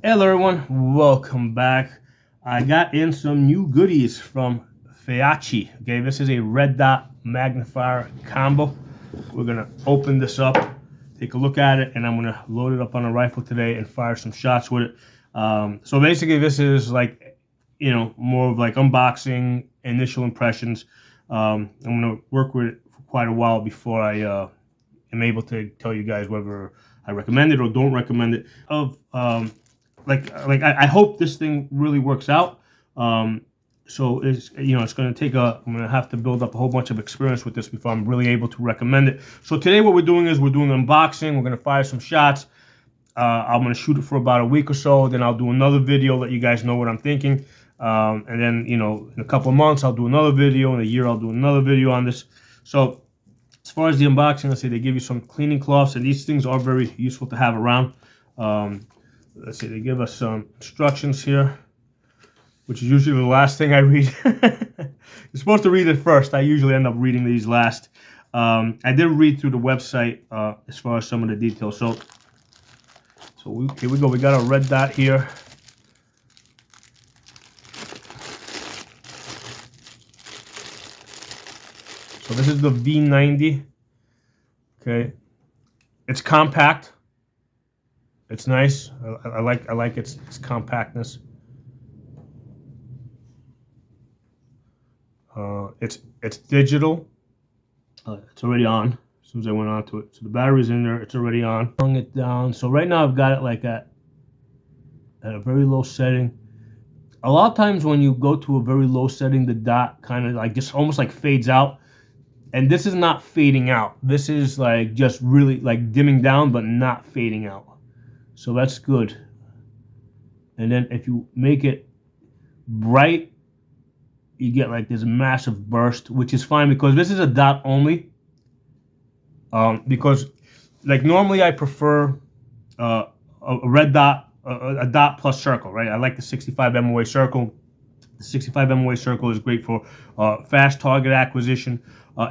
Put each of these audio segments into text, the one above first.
Hello everyone, welcome back. I got in some new goodies from Feyachi. Okay, this is a Red Dot Magnifier Combo. We're gonna open this up, take a look at it, and I'm gonna load it up on a rifle today and fire some shots with it. So basically this is like, more of like unboxing, initial impressions. I'm gonna work with it for quite a while before I am able to tell you guys whether I recommend it or don't recommend it. I hope this thing really works out. So it's going to take I'm going to have to build up a whole bunch of experience with this before I'm really able to recommend it. So today what we're doing is we're doing unboxing. We're going to fire some shots. I'm going to shoot it for about a week or so. Then I'll do another video, let you guys know what I'm thinking. And then, in a couple of months, I'll do another video. In a year, I'll do another video on this. So as far as the unboxing, let's say they give you some cleaning cloths, and these things are very useful to have around. Let's see, they give us some instructions here, which is usually the last thing I read. You're supposed to read it first. I usually end up reading these last. I did read through the website as far as some of the details. So here we go. We got a Red Dot here. So this is the V90. Okay, it's compact. It's nice. I like its compactness. It's digital. It's already on as soon as I went onto it. So the battery's in there. It's already on. Hung it down. So right now I've got it like at a very low setting. A lot of times when you go to a very low setting, the dot kind of like just almost like fades out. And this is not fading out. This is like just really like dimming down, but not fading out. So that's good. And then if you make it bright, you get like this massive burst, which is fine because this is a dot only. Because like normally I prefer a red dot, a dot plus circle, right? I like the 65 MOA circle. The 65 MOA circle is great for fast target acquisition.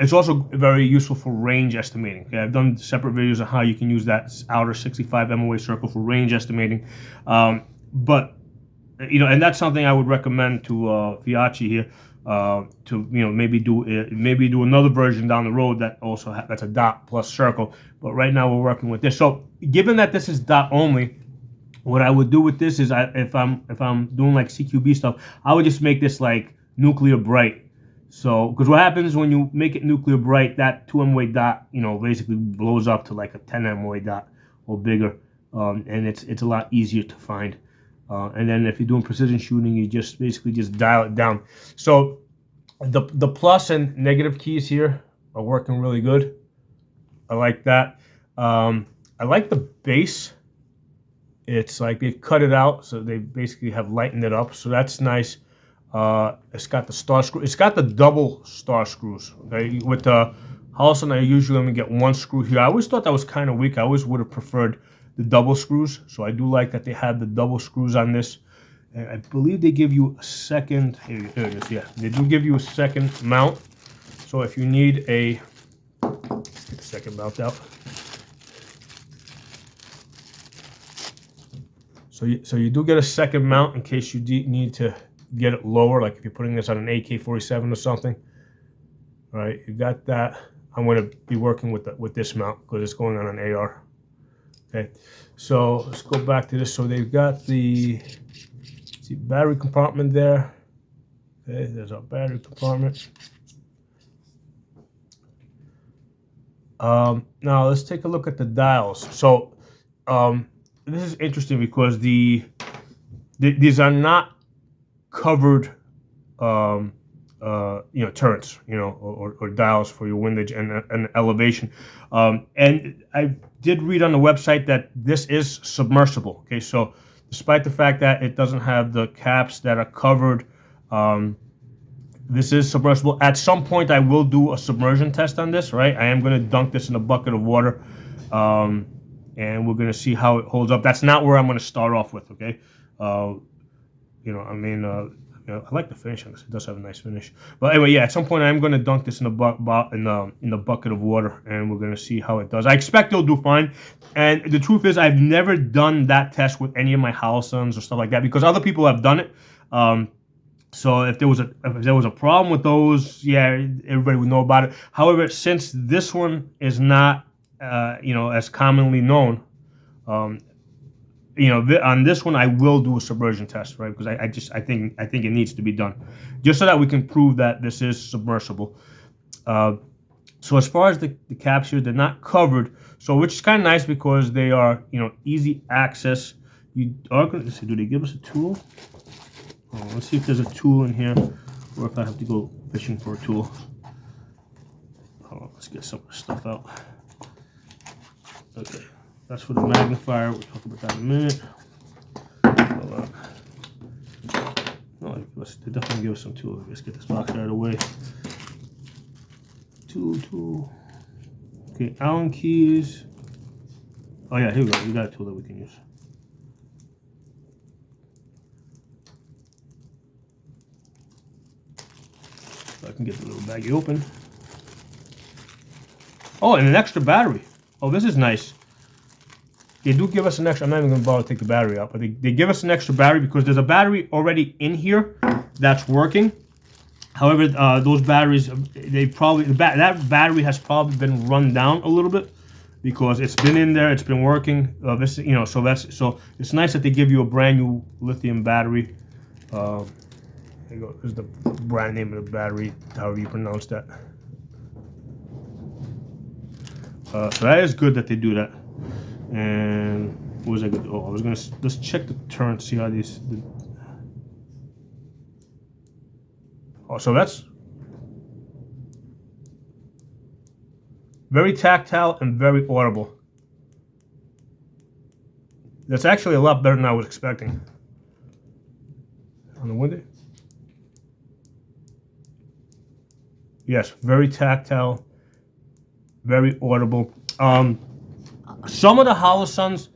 It's also very useful for range estimating. Okay? I've done separate videos on how you can use that outer 65 MOA circle for range estimating. But and that's something I would recommend to Feyachi here to maybe do another version down the road that also that's a dot plus circle. But right now we're working with this. So given that this is dot only, what I would do with this is if I'm doing like CQB stuff, I would just make this like nuclear bright. So, because what happens when you make it nuclear bright, that 2 MOA dot, basically blows up to like a 10 MOA dot or bigger, and it's a lot easier to find. And then if you're doing precision shooting, you just basically dial it down. So, the plus and negative keys here are working really good. I like that. I like the base. It's like they've cut it out, so they basically have lightened it up. So that's nice. It's got the star screw. It's got the double star screws. Okay, with the Holosun, I usually only get one screw here. I always thought that was kind of weak. I always would have preferred the double screws. So I do like that they have the double screws on this. And I believe they give you a second. Here it is. Yeah, they do give you a second mount. So if you need a, let's get the second mount out. So you do get a second mount in case you need to get it lower, like if you're putting this on an AK-47 or something. All right, you got that. I'm going to be working with this mount because it's going on an AR. Okay, so let's go back to this. So they've got the battery compartment there. Okay, there's our battery compartment. Now let's take a look at the dials. So this is interesting because these are not covered turrets, or dials for your windage and elevation. And I did read on the website that this is submersible. Okay, so despite the fact that it doesn't have the caps that are covered, this is submersible. At some point I will do a submersion test on this, right? I am going to dunk this in a bucket of water, and we're going to see how it holds up. That's not where I'm going to start off with, okay? I like the finish on this. It does have a nice finish. But anyway, yeah, at some point I'm going to dunk this in the bucket of water, and we're going to see how it does. I expect it'll do fine. And the truth is, I've never done that test with any of my Halisons or stuff like that because other people have done it. So if there was a problem with those, yeah, everybody would know about it. However, since this one is not as commonly known, on this one I will do a submersion test, right? Because I think it needs to be done, just so that we can prove that this is submersible. So as far as the caps here, they're not covered, so which is kind of nice because they are easy access. You are going to see, do they give us a tool? Oh, let's see if there's a tool in here, or if I have to go fishing for a tool. Oh, let's get some of the stuff out. Okay. That's for the magnifier. We'll talk about that in a minute. No, they definitely give us some tools. Let's get this box out of the way. Tool. Okay, Allen keys. Oh yeah, here we go. We got a tool that we can use. So I can get the little baggie open. Oh, and an extra battery. Oh, this is nice. They do give us an extra. I'm not even going to bother to take the battery out, but they give us an extra battery because there's a battery already in here that's working. However, those batteries, that battery has probably been run down a little bit because it's been in there, it's been working. So it's nice that they give you a brand new lithium battery. There you go. There's the brand name of the battery, however you pronounce that. So that is good that they do that. And what was I going to do? Oh, I was going to let's check the turn, see how these. Oh, so that's very tactile and very audible. That's actually a lot better than I was expecting. On the window. Yes, very tactile, very audible. Some of the Halisons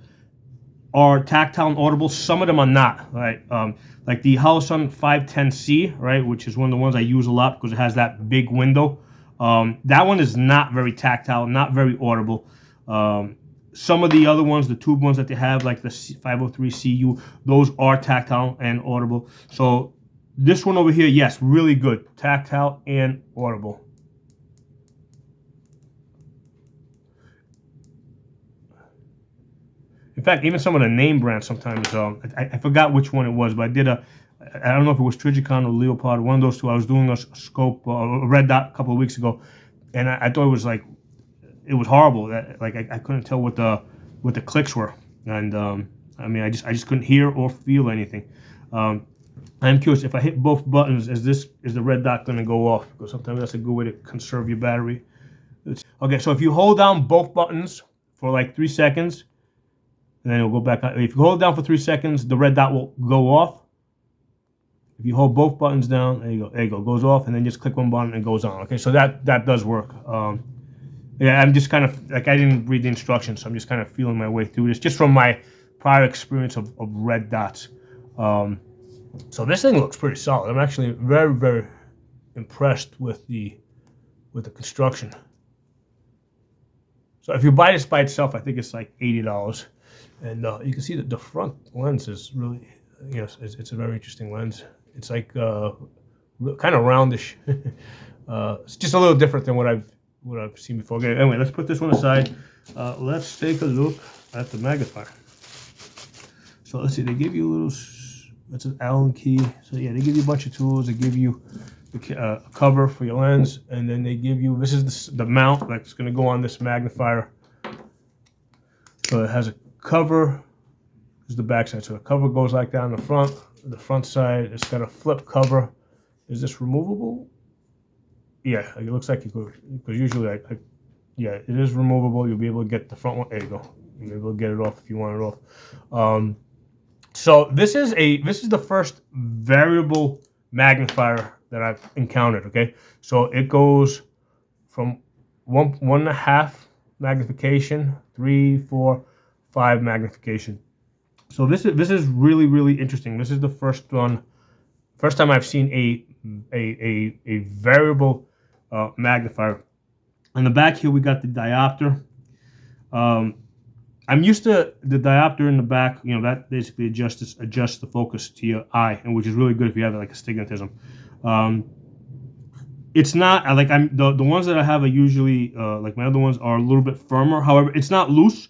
are tactile and audible. Some of them are not. Right, like the Halison 510C, right, which is one of the ones I use a lot because it has that big window. That one is not very tactile, not very audible. Some of the other ones, the tube ones that they have, like the 503CU, those are tactile and audible. So this one over here, yes, really good, tactile and audible. In fact, even some of the name brands sometimes, I forgot which one it was, but I don't know if it was Trigicon or Leopard, one of those two. I was doing a scope, a Red Dot a couple of weeks ago, and I thought it was like, it was horrible. Like I couldn't tell what the clicks were, and I mean, I just couldn't hear or feel anything. I'm curious, if I hit both buttons, is the Red Dot going to go off? Because sometimes that's a good way to conserve your battery. Okay, so if you hold down both buttons for like 3 seconds, and then it'll go back on. If you hold it down for 3 seconds, the red dot will go off. If you hold both buttons down, there you go, goes off, and then just click one button and it goes on. Okay, so that does work. Yeah, I'm just kind of, like, I didn't read the instructions, so I'm just kind of feeling my way through this, just from my prior experience of red dots. So this thing looks pretty solid. I'm actually very, very impressed with the construction. So if you buy this by itself, I think it's like $80. And you can see that the front lens is really, it's a very interesting lens. It's like kind of roundish. It's just a little different than what I've seen before. Okay, anyway, let's put this one aside. Let's take a look at the magnifier. So let's see, they give you a little, that's an Allen key. So yeah, they give you a bunch of tools. They give you the cover for your lens, and then they give you, this is the mount that's going to go on this magnifier. So it has a cover. This is the back side. So the cover goes like that on the front. The front side, it's got a flip cover. Is this removable? Yeah, it looks like you could, because usually yeah, it is removable. You'll be able to get the front one. There you go. You'll be able to get it off if you want it off. So this is the first variable magnifier that I've encountered. Okay, so it goes from 1.5 magnification, 3, 4, 5 magnification. So this is really, really interesting. This is the first First time I've seen a variable magnifier. On the back here, we got the diopter. I'm used to the diopter in the back. You know, that basically adjusts the focus to your eye, and which is really good if you have like astigmatism. It's not like the ones that I have are usually like my other ones are a little bit firmer. However, it's not loose.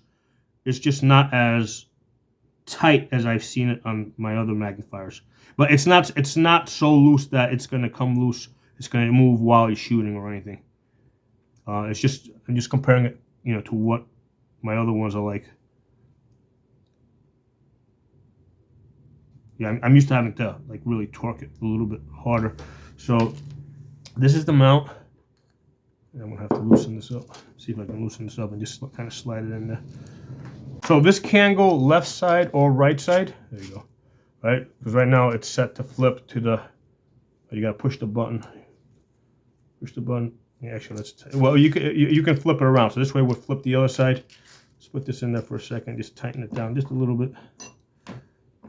It's just not as tight as I've seen it on my other magnifiers. But it's not so loose that it's going to come loose. It's going to move while you're shooting or anything. I'm just comparing it, you know, to what my other ones are like. Yeah, I'm used to having to like really torque it a little bit harder. So this is the mount. I'm gonna have to loosen this up. See if I can loosen this up and just kind of slide it in there. So this can go left side or right side. There you go. Right? Because right now it's set to flip to the. You gotta push the button. Push the button. Yeah, actually, well, you can flip it around. So this way we'll flip the other side. Let's put this in there for a second. Just tighten it down just a little bit,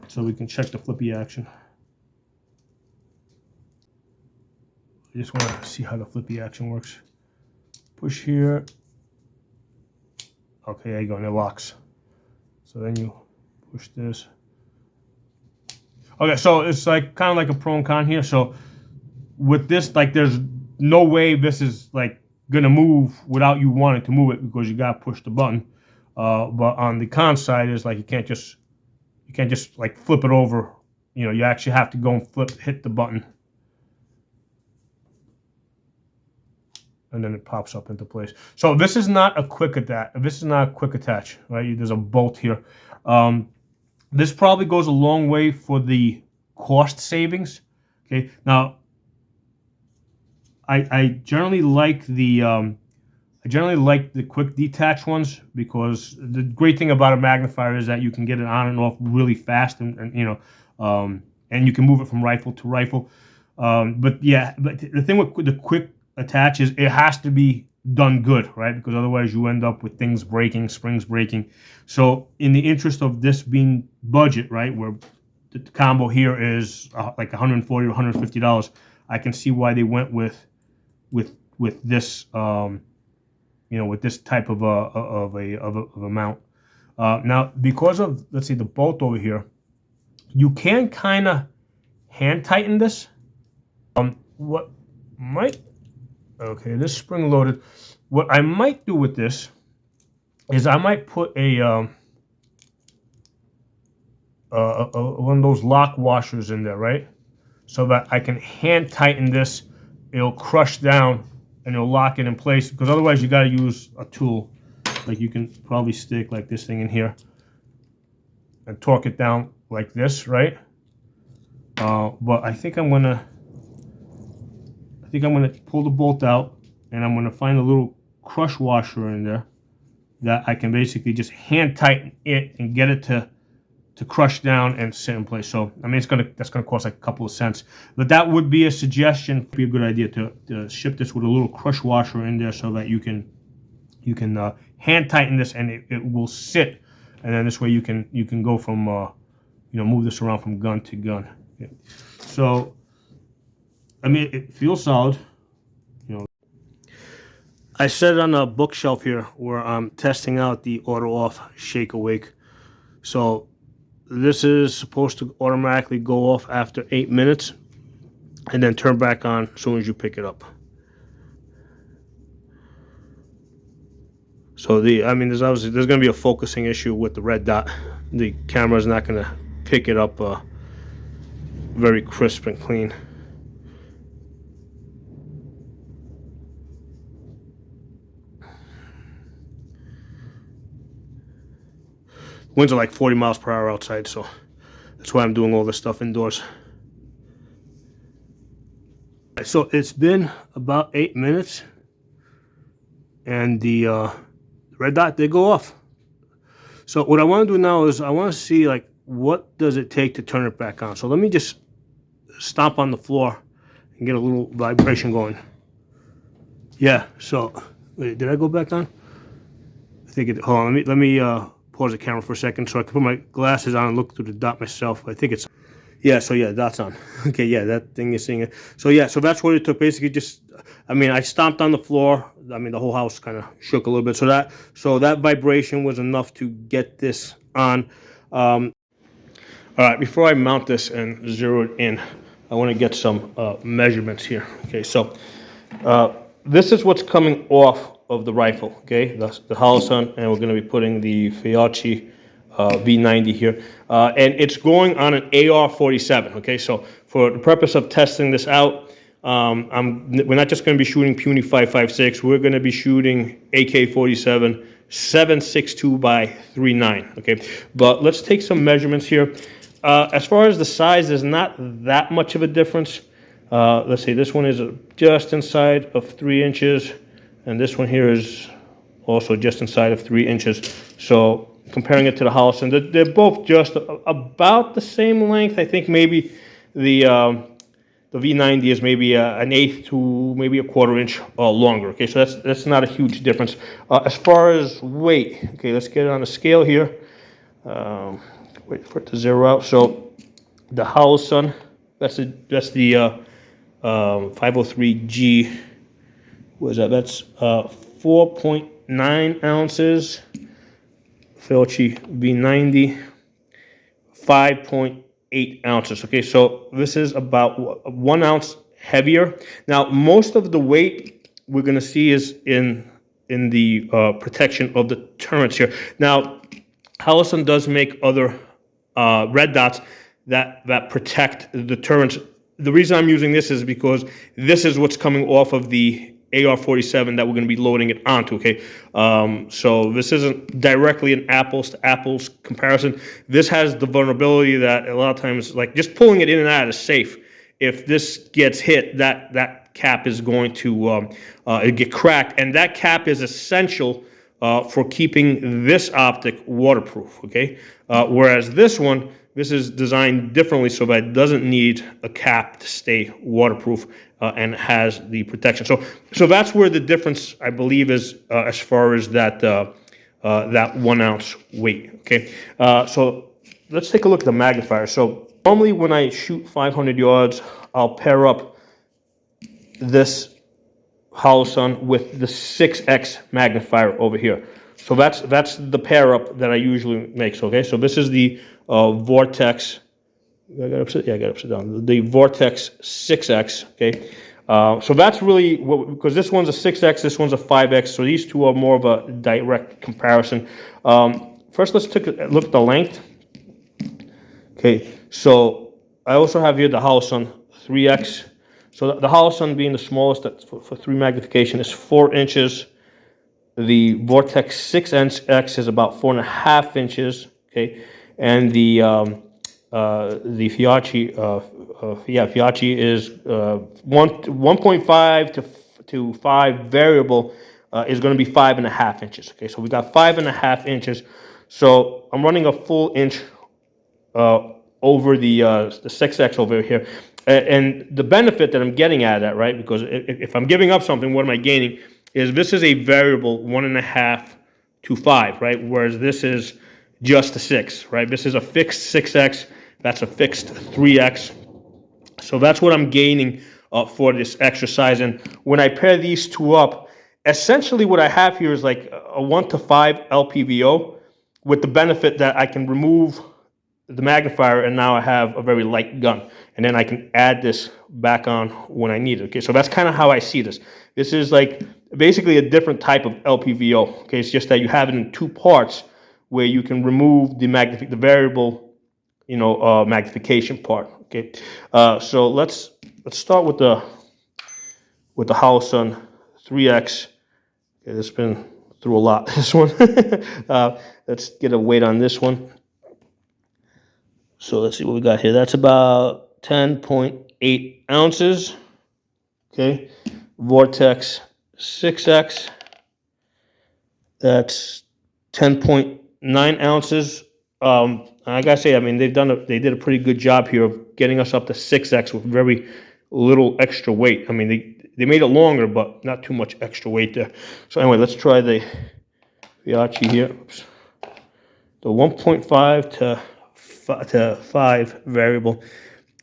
so we can check the flippy action. I just want to see how the flippy action works. Push here. Okay, there you go, and it locks. So then you push this. Okay, so it's like kind of like a pro and con here. So with this, like, there's no way this is like gonna move without you wanting to move it, because you gotta push the button. But on the con side is like you can't just like flip it over. You know, you actually have to go and hit the button, and then it pops up into place. So this is not a quick attach. This is not a quick attach, right? There's a bolt here. This probably goes a long way for the cost savings. Okay, now I generally like the quick detach ones, because the great thing about a magnifier is that you can get it on and off really fast, and you know, and you can move it from rifle to rifle. But yeah, but the thing with the quick attach is it has to be done good, right? Because otherwise you end up with things breaking, springs breaking. So in the interest of this being budget, right, where the combo here is like $140 or $150, I can see why they went with this, you know, with this type of a mount. Now, because of, let's see, the bolt over here, you can kind of hand tighten this. What might, okay, this spring loaded. What I might do with this is I might put a one of those lock washers in there, right? So that I can hand tighten this. It'll crush down and it'll lock it in place, because otherwise you got to use a tool. Like you can probably stick like this thing in here and torque it down like this, right? But I think I'm gonna pull the bolt out, and I'm gonna find a little crush washer in there that I can basically just hand tighten it and get it to crush down and sit in place. So I mean, that's gonna cost like a couple of cents, but that would be a suggestion. It'd be a good idea to ship this with a little crush washer in there, so that you can hand tighten this and it will sit, and then this way you can go from you know, move this around from gun to gun. Okay. So I mean, it feels solid. You know, I set it on a bookshelf here where I'm testing out the auto off shake awake. So this is supposed to automatically go off after 8 minutes and then turn back on as soon as you pick it up. So there's going to be a focusing issue with the red dot. The camera is not going to pick it up very crisp and clean. Winds are like 40 miles per hour outside, so that's why I'm doing all this stuff indoors. So it's been about 8 minutes, and the red dot did go off. So what I want to do now is I want to see, like, what does it take to turn it back on. So let me just stomp on the floor and get a little vibration going. Yeah, so wait, did I go back on? I think it, hold on, let me pause the camera for a second so I can put my glasses on and look through the dot myself. I think it's, Yeah, so yeah, that's on. Okay, yeah, that thing is seeing it. So yeah, so that's what it took. Basically, just I mean, I stomped on the floor. I mean, the whole house kind of shook a little bit. So that vibration was enough to get this on. All right, before I mount this and zero it in, I want to get some measurements here. Okay, so this is what's coming off of the rifle. Okay, the Holosun, and we're going to be putting the Feyachi V90 here, and it's going on an AR-47. Okay, so for the purpose of testing this out, we're not just going to be shooting Puny 5.56. We're going to be shooting AK-47 7.62 by 3.9. Okay, but let's take some measurements here. As far as the size, there's not that much of a difference. Let's see, this one is just inside of 3 inches, and this one here is also just inside of 3 inches. So comparing it to the Holosun, they're both just about the same length. I think maybe the V90 is maybe an eighth to maybe a quarter inch longer. Okay, so that's not a huge difference. As far as weight, okay, let's get it on a scale here. Wait for it to zero out. So the Holosun, that's the 503G. What is that? That's 4.9 ounces. Feyachi V90, 5.8 ounces. Okay, so this is about 1 ounce heavier. Now, most of the weight we're going to see is in the protection of the turrets here. Now, Holosun does make other red dots that protect the turrets. The reason I'm using this is because this is what's coming off of the AR-47 that we're going to be loading it onto, okay? So this isn't directly an apples to apples comparison. This has the vulnerability that a lot of times, like just pulling it in and out is safe. If this gets hit, that cap is going to get cracked, and that cap is essential for keeping this optic waterproof, okay? Whereas this one, this is designed differently so that it doesn't need a cap to stay waterproof and has the protection. So that's where the difference, I believe, is as far as that 1 ounce weight, okay? So let's take a look at the magnifier. So normally when I shoot 500 yards, I'll pair up this Holosun with the 6X magnifier over here. So that's the pair up that I usually make. So, okay, so this is the Vortex. I got upside down. The Vortex 6X. Okay, so that's really because this one's a 6X, this one's a 5X. So these two are more of a direct comparison. First, let's take a look at the length. Okay, so I also have here the Holosun 3X. So the Holosun being the smallest for 3 magnification is 4 inches. The Vortex 6X is about 4.5 inches. Okay, and the Feyachi, Feyachi is 1.5 to 5 variable is going to be 5.5 inches. Okay, so we got 5.5 inches. So I'm running a full inch over the 6X over here. And the benefit that I'm getting at that, right, because if I'm giving up something, what am I gaining? Is this is a variable 1.5 to 5, right? Whereas this is just a 6, right? This is a fixed 6X. That's a fixed 3X. So that's what I'm gaining for this exercise. And when I pair these two up, essentially what I have here is like a 1 to 5 LPVO with the benefit that I can remove the magnifier and now I have a very light gun. And then I can add this back on when I need it. Okay, so that's kind of how I see this. This is like basically a different type of LPVO. Okay, it's just that you have it in 2 parts where you can remove the variable, magnification part. Okay, so let's start with the Holosun 3X. Okay, this has been through a lot. This one. Let's get a weight on this one. So let's see what we got here. That's about 10.8 ounces. Okay, Vortex 6X. That's 10.9 ounces. I gotta say, I mean, they did a pretty good job here of getting us up to 6X with very little extra weight. I mean, they made it longer, but not too much extra weight there. So anyway, let's try the Feyachi here. Oops. The 1.5 to 5 variable.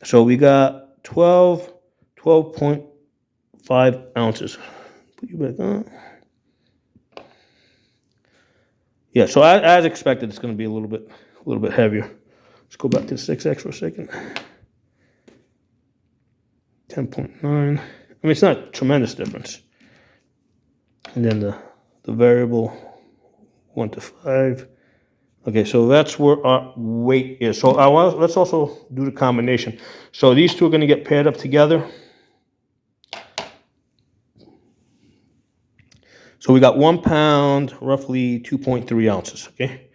So we got 12.5 ounces. Put you back on. Yeah, so as expected, it's going to be a little bit heavier. Let's go back to the 6X for a second. 10.9. I mean, it's not a tremendous difference. And then the variable 1 to 5. Okay, so that's where our weight is. So let's also do the combination. So these two are going to get paired up together. So we got 1 pound, roughly 2.3 ounces. Okay,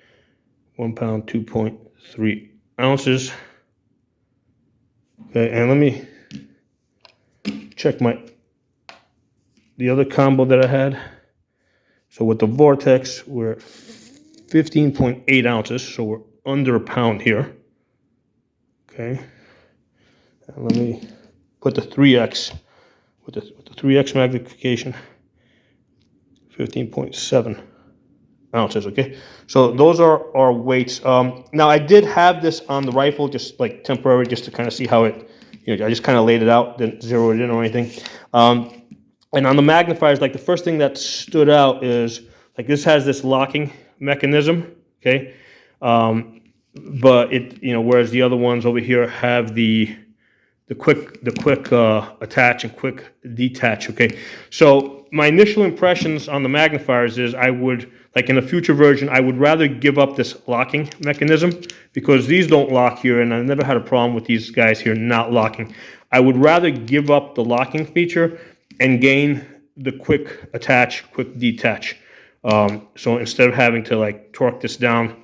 1 pound, 2.3 ounces. Okay, and let me check the other combo that I had. So with the Vortex, we're at 15.8 ounces, so we're under a pound here. Okay, and let me put the 3X with the 3X magnification. 15.7 ounces. Okay, so those are our weights. Now I did have this on the rifle, just like temporary, just to kind of see how it. I just kind of laid it out, didn't zero it in or anything. And on the magnifiers, like the first thing that stood out is like this has this locking mechanism. Okay, but it whereas the other ones over here have the quick attach and quick detach. Okay, so my initial impressions on the magnifiers is I would, like in a future version, I would rather give up this locking mechanism because these don't lock here, and I've never had a problem with these guys here not locking. I would rather give up the locking feature and gain the quick attach, quick detach. So instead of having to like torque this down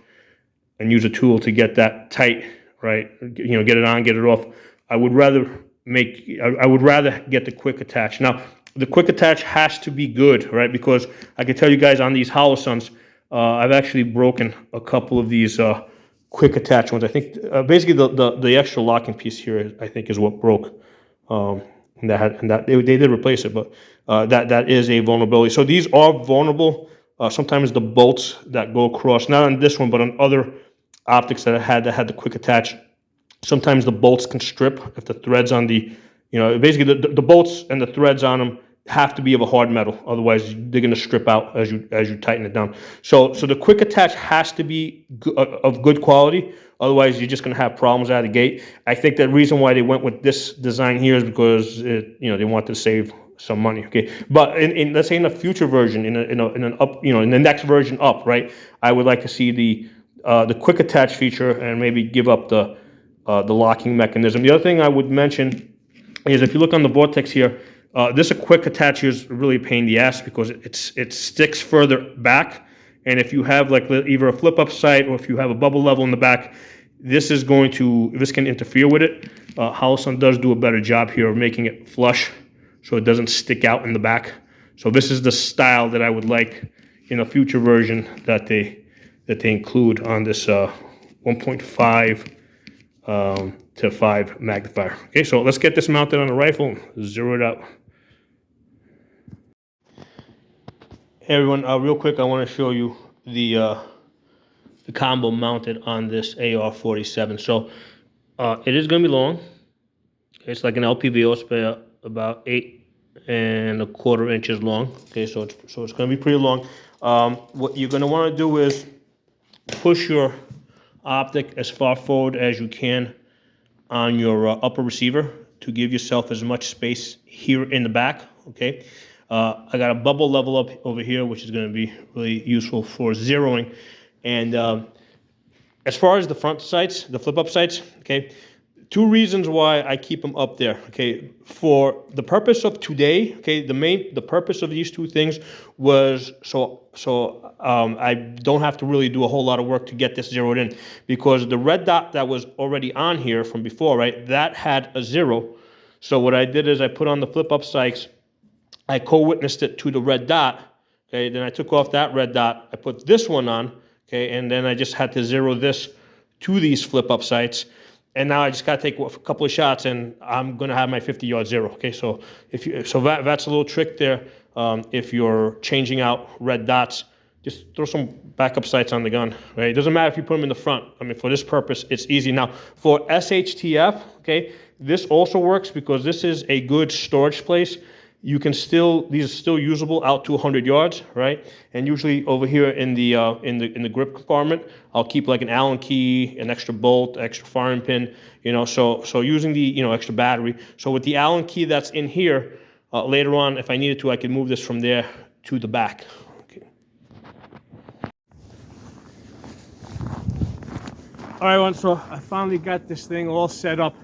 and use a tool to get that tight, right? Get it on, get it off. I would rather get the quick attach. Now, the quick attach has to be good, right? Because I can tell you guys on these Holosuns, I've actually broken a couple of these quick attach ones. I think basically the extra locking piece here, I think, is what broke. They did replace it, but that is a vulnerability. So these are vulnerable. Sometimes the bolts that go across, not on this one, but on other optics that had the quick attach. Sometimes the bolts can strip if the threads on the, basically the bolts and the threads on them have to be of a hard metal. Otherwise, they're going to strip out as you tighten it down. So the quick attach has to be of good quality. Otherwise, you're just going to have problems out of the gate. I think the reason why they went with this design here is because they wanted to save some money. Okay, but in let's say in a future version, in an up, in the next version up, right? I would like to see the quick attach feature and maybe give up the locking mechanism. The other thing I would mention is if you look on the Vortex here, this quick attach here is really a pain in the ass because it sticks further back, and if you have like either a flip up sight or if you have a bubble level in the back, this can interfere with it. Holosun does do a better job here of making it flush so it doesn't stick out in the back. So this is the style that I would like in a future version that they include on this 1.5 to 5 magnifier. Okay, so let's get this mounted on the rifle and zero it out. Hey everyone, real quick, I want to show you the combo mounted on this AR-47. So it is going to be long. It's like an LPV. It's about 8¼ inches long. Okay, so it's going to be pretty long. What you're going to want to do is push your optic as far forward as you can on your upper receiver to give yourself as much space here in the back. Okay, I got a bubble level up over here, which is going to be really useful for zeroing. And as far as the front sights, the flip up sights, okay, 2 reasons why I keep them up there. Okay, for the purpose of today, okay, the purpose of these 2 things was so I don't have to really do a whole lot of work to get this zeroed in, because the red dot that was already on here from before, right, that had a 0. So what I did is I put on the flip up sights, I co-witnessed it to the red dot. Okay, then I took off that red dot, I put this one on. Okay, and then I just had to zero this to these flip up sights. And now I just got to take a couple of shots, and I'm going to have my 50-yard zero. Okay, so that's a little trick there. If you're changing out red dots, just throw some backup sights on the gun. Right? It doesn't matter if you put them in the front. I mean, for this purpose, it's easy. Now, for SHTF, okay, This also works because this is a good storage place. You can still, these are still usable out to 100 yards, right? And usually over here in the grip compartment, I'll keep like an Allen key, an extra bolt, extra firing pin, you know. So using the extra battery. So with the Allen key that's in here, later on, if I needed to, I could move this from there to the back. Okay. All right, everyone. So I finally got this thing all set up.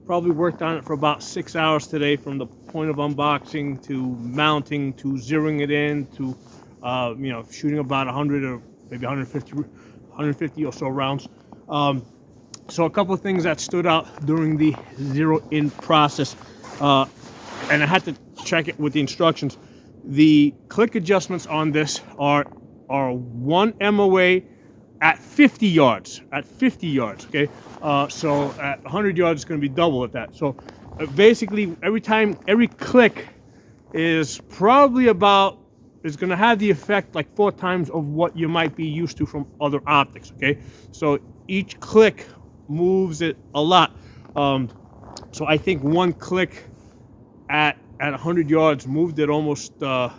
Probably worked on it for about 6 hours today, from the point of unboxing to mounting to zeroing it in to shooting about 100 or maybe 150 or so rounds. So a couple of things that stood out during the zero in process, and I had to check it with the instructions. The click adjustments on this are 1 MOA at 50 yards. Okay. So at 100 yards, it's going to be double at that. So basically, every click is probably is going to have the effect like 4 times of what you might be used to from other optics. Okay, so each click moves it a lot. So I think 1 click at 100 yards moved it almost 2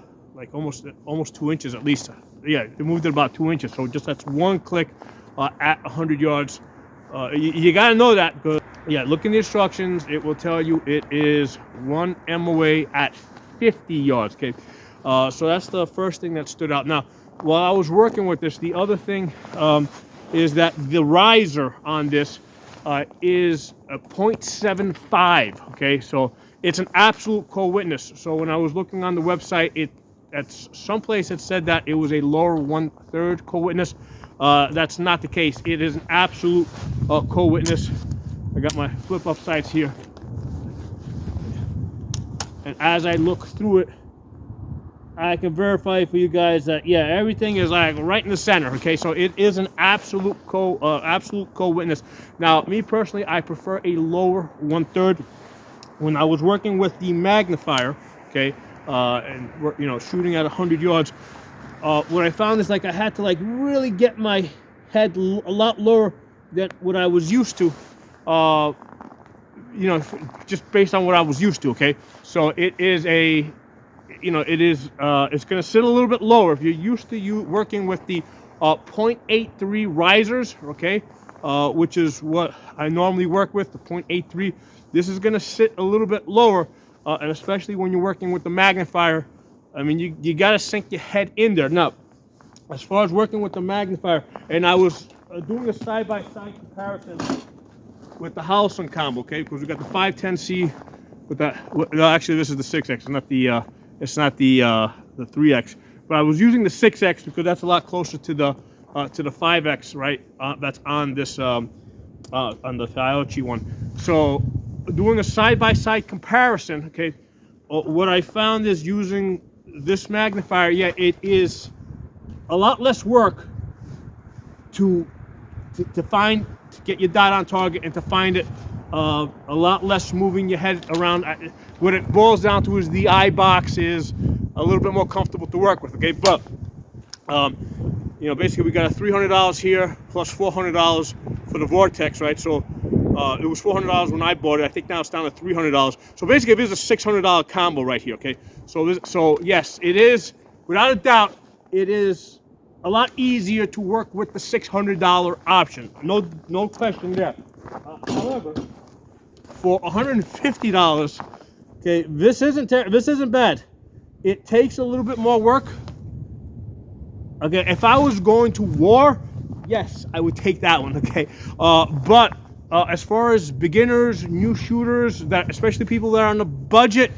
inches at least. Yeah, it moved it about 2 inches. So just that's 1 click at 100 yards. You got to know that, because yeah, look in the instructions. It will tell you it is 1 MOA at 50 yards. Okay, so that's the first thing that stood out. Now, while I was working with this, the other thing is that the riser on this is a 0.75. Okay, so it's an absolute co-witness. So when I was looking on the website, at someplace it said that it was a lower 1/3 co-witness. That's not the case. It is an absolute co-witness. I got my flip-up sights here, and as I look through it, I can verify for you guys that yeah, everything is like right in the center. Okay, so it is an absolute co-witness. Now, me personally, I prefer a lower 1/3. When I was working with the Magnifier, okay, and shooting at 100 yards. What I found is like I had to like really get my head a lot lower than what I was used to, just based on what I was used to. Okay, so it is it's going to sit a little bit lower if you're used to working with the 0.83 risers. Okay, which is what I normally work with, the 0.83. This is going to sit a little bit lower, and especially when you're working with the Magnifier. I mean, you got to sink your head in there. Now, as far as working with the Magnifier, and I was doing a side-by-side comparison with the Howson combo, okay? Because we got the 510C with that. Well, actually, this is the 6X, it's not the 3X. But I was using the 6X because that's a lot closer to the 5X, right? That's on this on the Feyachi one. So, doing a side-by-side comparison, okay? What I found is using this magnifier, yeah, it is a lot less work to get your dot on target and to find it. A lot less moving your head around. What it boils down to is the eye box is a little bit more comfortable to work with. Okay, but basically we got a $300 here plus $400 for the Vortex, right? So it was $400 when I bought it. I think now it's down to $300. So basically, it is a $600 combo right here. Okay, so yes, it is without a doubt. It is a lot easier to work with the $600 option. No question there. However, for $150, okay, this isn't bad. It takes a little bit more work. Okay, if I was going to war, yes, I would take that one. Okay, but as far as beginners, new shooters, especially people that are on a budget,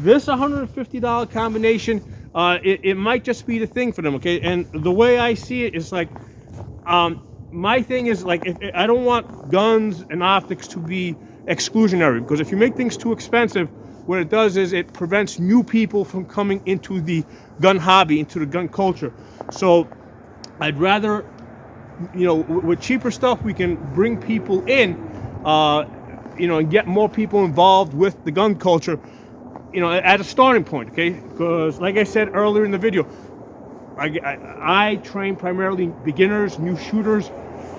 this $150 combination, it might just be the thing for them. Okay, and the way I see it is like, my thing is like, I don't want guns and optics to be exclusionary, because if you make things too expensive, what it does is it prevents new people from coming into the gun hobby, into the gun culture. So I'd rather, with cheaper stuff, we can bring people in, and get more people involved with the gun culture, at a starting point, okay? Because like I said earlier in the video, I train primarily beginners, new shooters,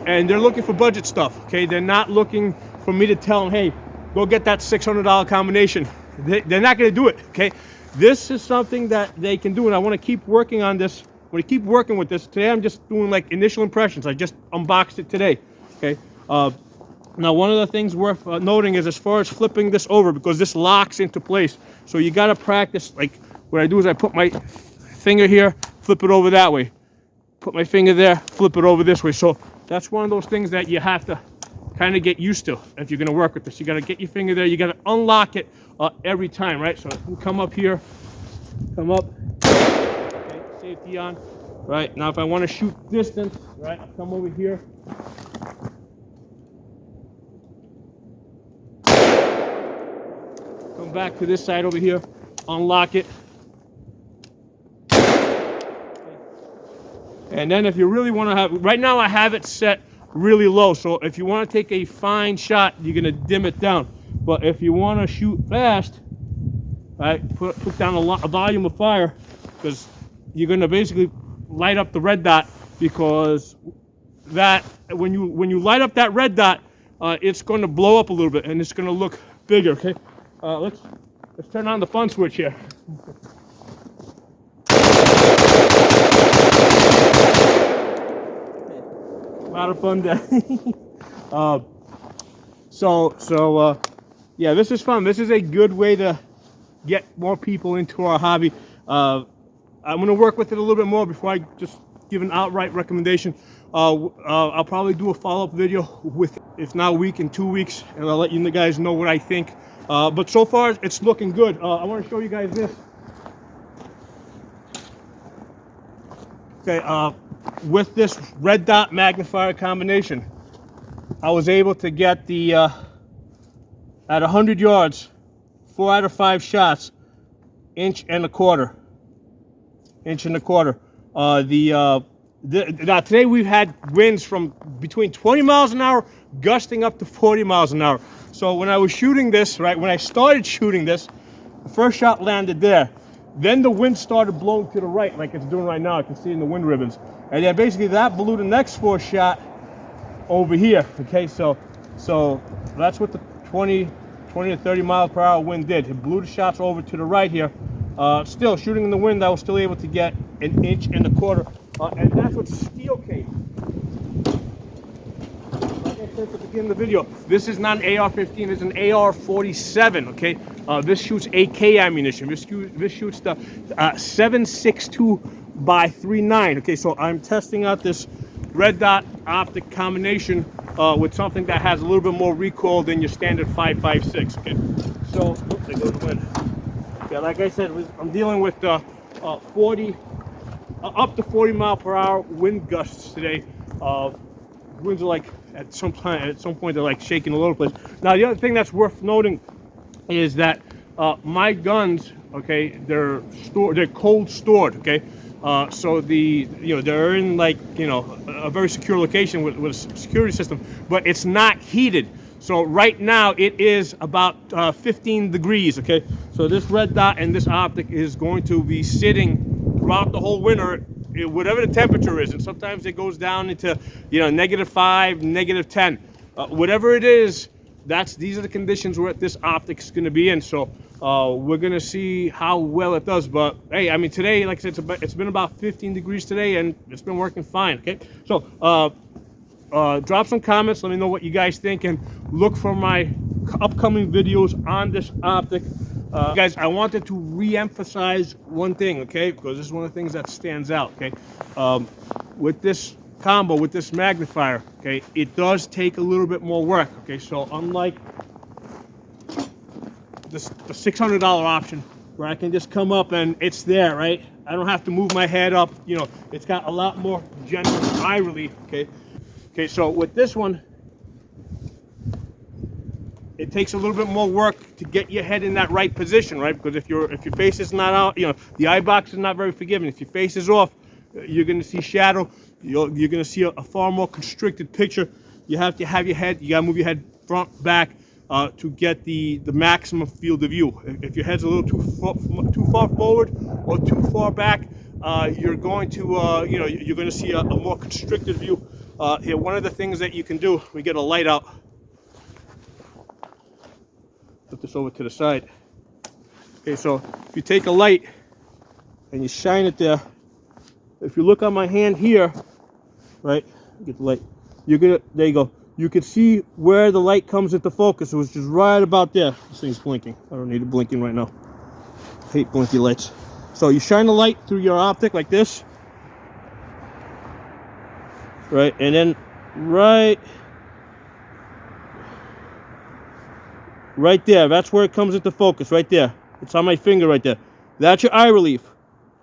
and they're looking for budget stuff, okay? They're not looking for me to tell them, hey, go get that $600 combination. They're not going to do it, okay? This is something that they can do, and I want to keep working on this. I want to keep working with this. Today I'm just doing like initial impressions. I just unboxed it today, okay? Now, one of the things worth noting is as far as flipping this over, because this locks into place. So you got to practice. Like what I do is I put my finger here, flip it over that way. Put my finger there, flip it over this way. So that's one of those things that you have to kind of get used to if you're going to work with this. You got to get your finger there. You got to unlock it every time, right? So you come up here, come up, okay, safety on, right? Now if I want to shoot distance, right, I'll come over here. Come back to this side over here, unlock it. And then if you really want to have, right now I have it set really low. So if you want to take a fine shot, you're going to dim it down. But if you want to shoot fast, right, put down a volume of fire, because you're going to basically light up the red dot, because that when you light up that red dot, it's going to blow up a little bit and it's going to look bigger. Okay, let's turn on the fun switch here. A lot of fun day. Yeah, this is fun. This is a good way to get more people into our hobby. I'm going to work with it a little bit more before I just give an outright recommendation. I'll probably do a follow-up video with, if not a week, in 2 weeks, and I'll let you guys know what I think. But so far, it's looking good. I want to show you guys this. Okay, with this red dot magnifier combination, I was able to get the at 100 yards, 4 out of 5 shots, inch and a quarter. Now today we've had winds from between 20 miles an hour gusting up to 40 miles an hour. So when I was shooting this, right, when I started shooting this, the first shot landed there. Then the wind started blowing to the right, like it's doing right now. I can see in the wind ribbons. And then basically that blew the next 4 shot over here. Okay, so that's what the 20 to 30 miles per hour wind did. It blew the shots over to the right here. Still shooting in the wind, I was still able to get an inch and a quarter. And that's what steel case. Like I said at the beginning of the video, this is not an AR-15, it's an AR-47, okay? This shoots AK ammunition. This shoots the 7.62 by 3.9. Okay, so I'm testing out this red dot optic combination with something that has a little bit more recoil than your standard 5.56. Okay, so oops, there goes the wind. Yeah, like I said, I'm dealing with 40 up to 40 mile per hour wind gusts today. Winds are like at some point they're like shaking a little bit. Now the other thing that's worth noting is that my guns, okay, they're cold stored, okay. So they're in like a very secure location with a security system, but it's not heated. So right now it is about 15 degrees, okay. So this red dot and this optic is going to be sitting throughout the whole winter, whatever the temperature is, and sometimes it goes down into -5, -10, whatever it is. These are the conditions where this optic is going to be in. So we're going to see how well it does. But hey, I mean, today, like I said, it's been about 15 degrees today, and it's been working fine. Okay, so drop some comments. Let me know what you guys think, and look for my upcoming videos on this optic. Guys, I wanted to re-emphasize one thing, okay, because this is one of the things that stands out. Okay, with this combo, with this magnifier, okay, it does take a little bit more work. Okay, so unlike the $600 option where I can just come up and it's there, right? I don't have to move my head up. It's got a lot more generous eye relief. Okay, so with this one, it takes a little bit more work to get your head in that right position, right? Because if your face is not out, the eye box is not very forgiving. If your face is off, you're going to see shadow. You're going to see a far more constricted picture. You have to have your head. You got to move your head front, back to get the maximum field of view. If your head's a little too far forward or too far back, you're going to you're going to see a more constricted view. Here, one of the things that you can do, we get a light out. Put this over to the side. Okay, so if you take a light and you shine it there, if you look on my hand here, right, get the light, there you go. You can see where the light comes into focus. It was just right about there. This thing's blinking. I don't need it blinking right now. I hate blinky lights. So you shine the light through your optic like this, right, and then right there, that's where it comes into focus, right there. It's on my finger right there. That's your eye relief.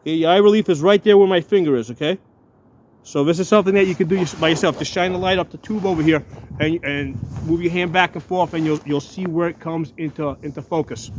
Okay, your eye relief is right there where my finger is, okay? So this is something that you can do by yourself. Just shine the light up the tube over here and move your hand back and forth, and you'll see where it comes into focus.